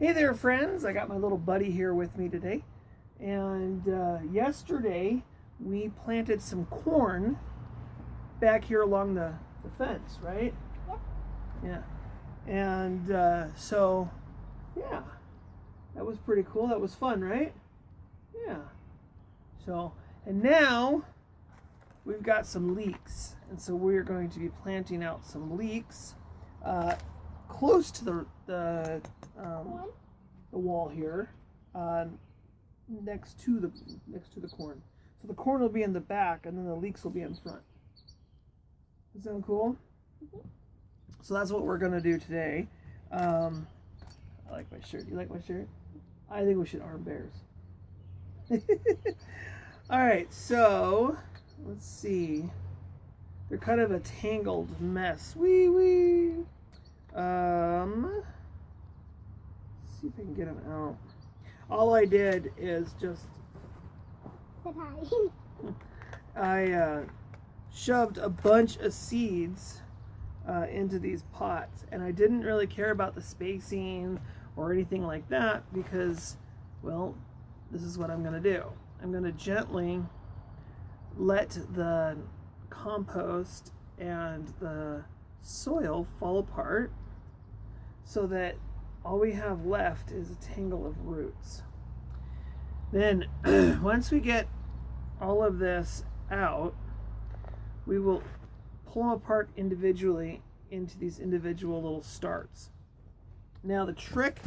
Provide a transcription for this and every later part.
Hey there, friends. I got my little buddy here with me today. And yesterday we planted some corn back here along the fence, right? Yep. Yeah. And yeah, that was pretty cool. That was fun, right? Yeah. So, and now we've got some leeks. And so we're going to be planting out some leeks close to the wall here, next to the corn. So the corn will be in the back, and then the leeks will be in front. Does that sound cool? Mm-hmm. So that's what we're gonna do today. I like my shirt. You like my shirt? I think we should arm bears. All right, so let's see. They're kind of a tangled mess. Let's see if I can get them out. All I did is just I shoved a bunch of seeds into these pots, and I didn't really care about the spacing or anything like that because, well, this is what I'm going to do. I'm going to gently let the compost and the soil fall apart so that all we have left is a tangle of roots. Then once we get all of this out, we will pull them apart individually into these individual little starts. Now the trick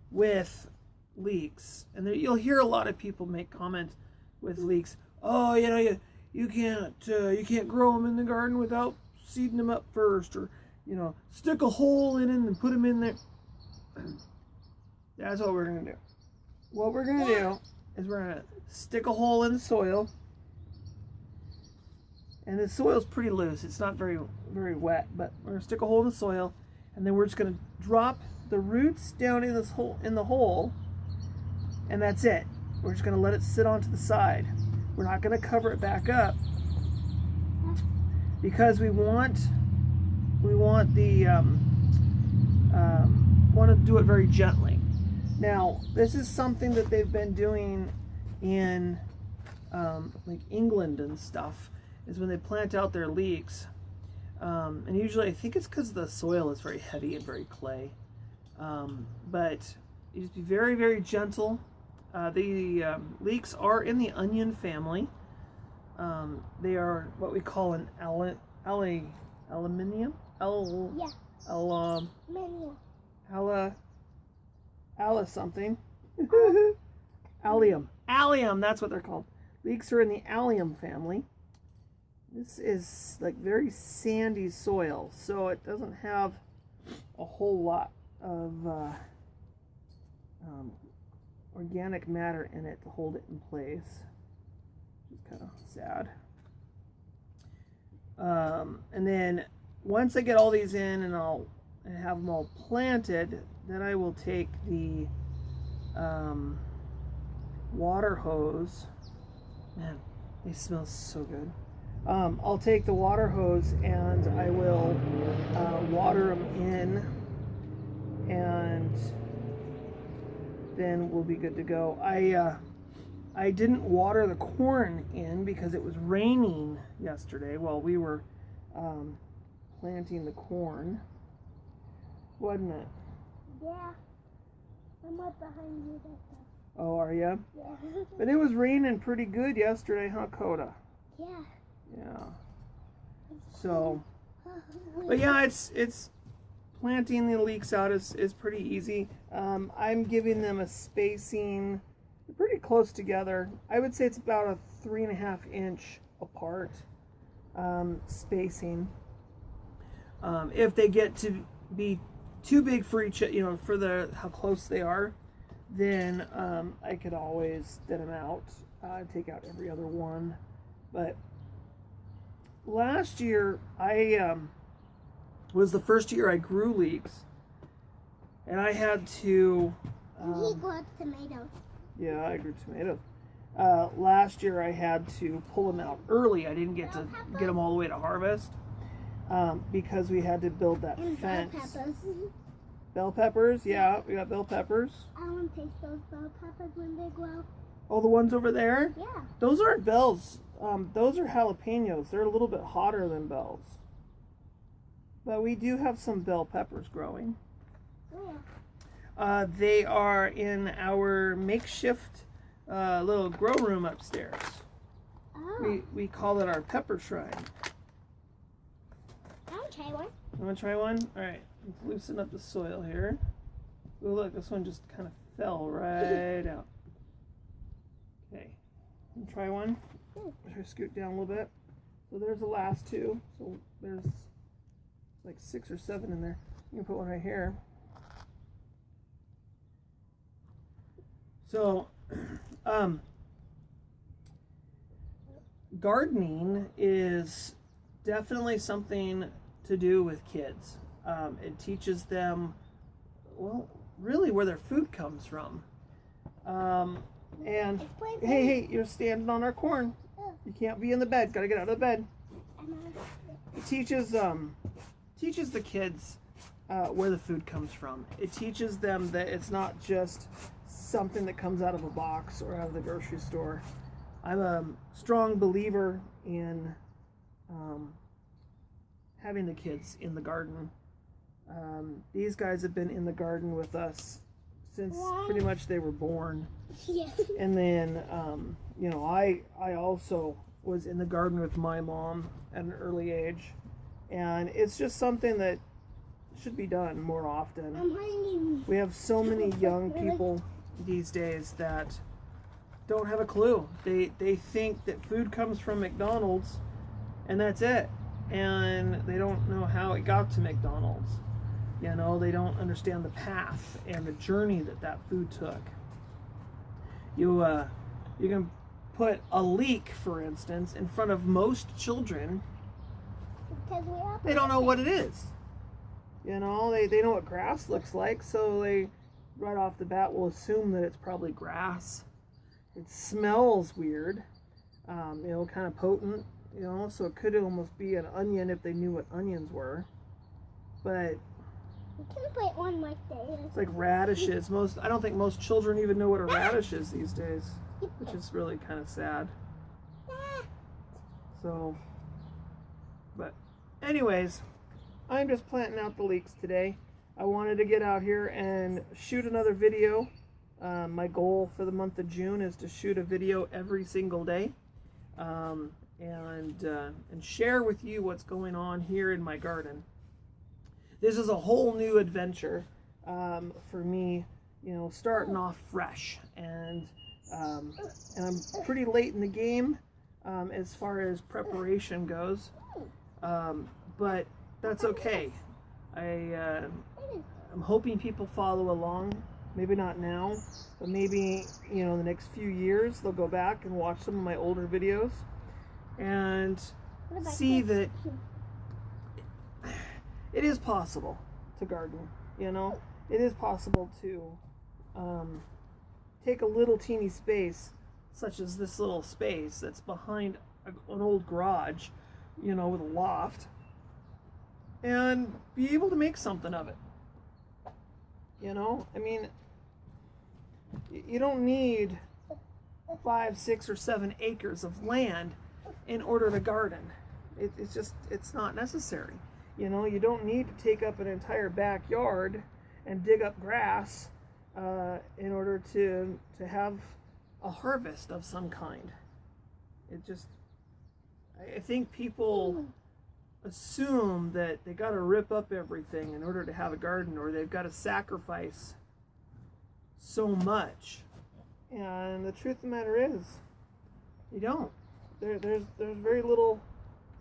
with leeks, and you'll hear a lot of people make comments with leeks, oh, you can't grow them in the garden without seeding them up first, or stick a hole in it and put them in there. That's what we're going to do. What we're going to do is we're going to stick a hole in the soil. And the soil's pretty loose. It's not very, very wet, but we're going to stick a hole in the soil, and then we're just going to drop the roots down in this hole, and that's it. We're just going to let it sit onto the side. We're not going to cover it back up because we want to do it very gently. Now, this is something that they've been doing in like England and stuff, is when they plant out their leeks. And usually I think it's because the soil is very heavy and very clay. But you just be very, very gentle. The leeks are in the onion family. They are what we call an aluminium? Something. Allium, that's what they're called. Leeks are in the allium family. This is like very sandy soil, so it doesn't have a whole lot of organic matter in it to hold it in place. It's kind of sad. And then once I get all these in and I'll have them all planted, then I will take the water hose. Man, they smell so good. I'll take the water hose and I will water them in, and then we'll be good to go. I didn't water the corn in because it was raining yesterday while we were planting the corn, wasn't it? Yeah. I'm up behind you. Oh, are you? Yeah. But it was raining pretty good yesterday, huh, Coda? Yeah. Yeah. So, but yeah, it's planting the leeks out is pretty easy. I'm giving them a spacing pretty close together. I would say it's about a 3.5 inch apart spacing. If they get to be too big for each, for how close they are, then I could always thin them out, take out every other one. But last year, was the first year I grew leeks, and I had to. He grew tomatoes. Yeah, I grew tomatoes. Last year I had to pull them out early. I didn't get to get them all the way to harvest because we had to build that fence. Bell peppers, yeah, we got bell peppers. I want to taste those bell peppers when they grow. Oh, the ones over there? Yeah. Those aren't bells. Those are jalapenos. They're a little bit hotter than bells. But we do have some bell peppers growing. Where? They are in our makeshift little grow room upstairs. Oh. We call it our pepper shrine. I'll try one. You want to try one? All right. Let's loosen up the soil here. Oh, look, this one just kind of fell right out. Okay. You try one? Try to scoot down a little bit. So there's the last two. So there's like 6 or 7 in there. You can put one right here. So, gardening is definitely something to do with kids. It teaches them, well, really where their food comes from. And hey, you're standing on our corn. You can't be in the bed. Gotta get out of the bed. It teaches the kids where the food comes from. It teaches them that it's not just something that comes out of a box or out of the grocery store. I'm a strong believer in having the kids in the garden. These guys have been in the garden with us since pretty much they were born. Yeah. And then, you know, I also was in the garden with my mom at an early age. And it's just something that should be done more often. I'm hungry. We have so many young people these days that don't have a clue. They think that food comes from McDonald's and that's it. And they don't know how it got to McDonald's. You know, they don't understand the path and the journey that food took. You can put a leek, for instance, in front of most children. They don't know what it is. You know, they know what grass looks like, so they right off the bat will assume that it's probably grass. It smells weird, you know, kind of potent, you know, so it could almost be an onion if they knew what onions were. But You can put one like this. it's like radishes. I don't think most children even know what a radish is these days, which is really kind of sad. So, but anyways, I'm just planting out the leeks today. I wanted to get out here and shoot another video. My goal for the month of June is to shoot a video every single day, and share with you what's going on here in my garden. This is a whole new adventure for me, you know, starting off fresh, and I'm pretty late in the game as far as preparation goes, but that's okay. I'm hoping people follow along. Maybe not now, but maybe, you know, the next few years they'll go back and watch some of my older videos and see that it is possible to garden. You know, it is possible to take a little teeny space, such as this little space that's behind an old garage, you know, with a loft, and be able to make something of it. You know, I mean, you don't need 5, 6, or 7 acres of land in order to garden. It's not necessary. You know, you don't need to take up an entire backyard and dig up grass in order to have a harvest of some kind. I think people assume that they got to rip up everything in order to have a garden, or they've got to sacrifice so much. And the truth of the matter is, you don't. There's very little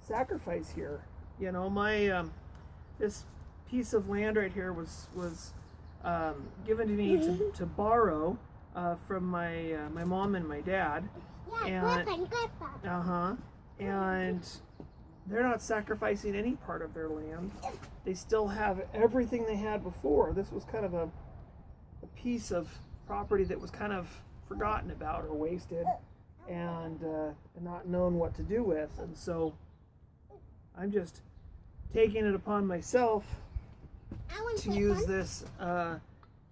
sacrifice here. You know, my this piece of land right here was given to me to borrow from my mom and my dad. Yeah, Grandpa. And they're not sacrificing any part of their land. They still have everything they had before. This was kind of a piece of property that was kind of forgotten about or wasted, and not known what to do with. And so I'm just taking it upon myself want to use this.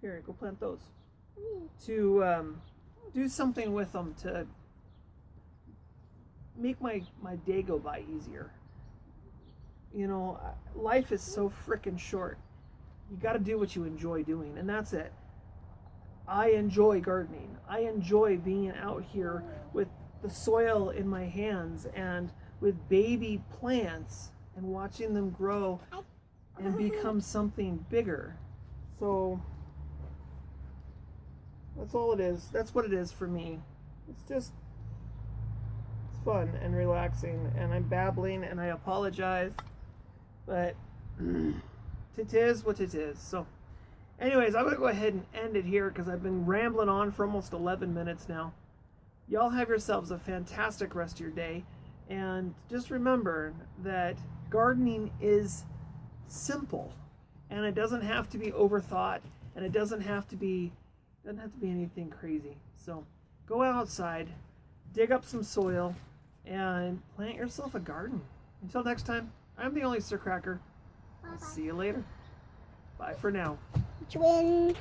Here, go plant those. one. To do something with them to make my day go by easier. You know, life is so frickin' short. You got to do what you enjoy doing, and that's it. I enjoy gardening. I enjoy being out here with the soil in my hands and with baby plants and watching them grow and become something bigger. So that's all it is. That's what it is for me. It's fun and relaxing, and I'm babbling and I apologize, but it is what it is. So anyways, I'm going to go ahead and end it here because I've been rambling on for almost 11 minutes now. Y'all have yourselves a fantastic rest of your day. And just remember that gardening is simple. And it doesn't have to be overthought. And it doesn't have to be anything crazy. So go outside, dig up some soil, and plant yourself a garden. Until next time, I'm the only Sir Cracker. I'll see you later. Bye for now. Twin.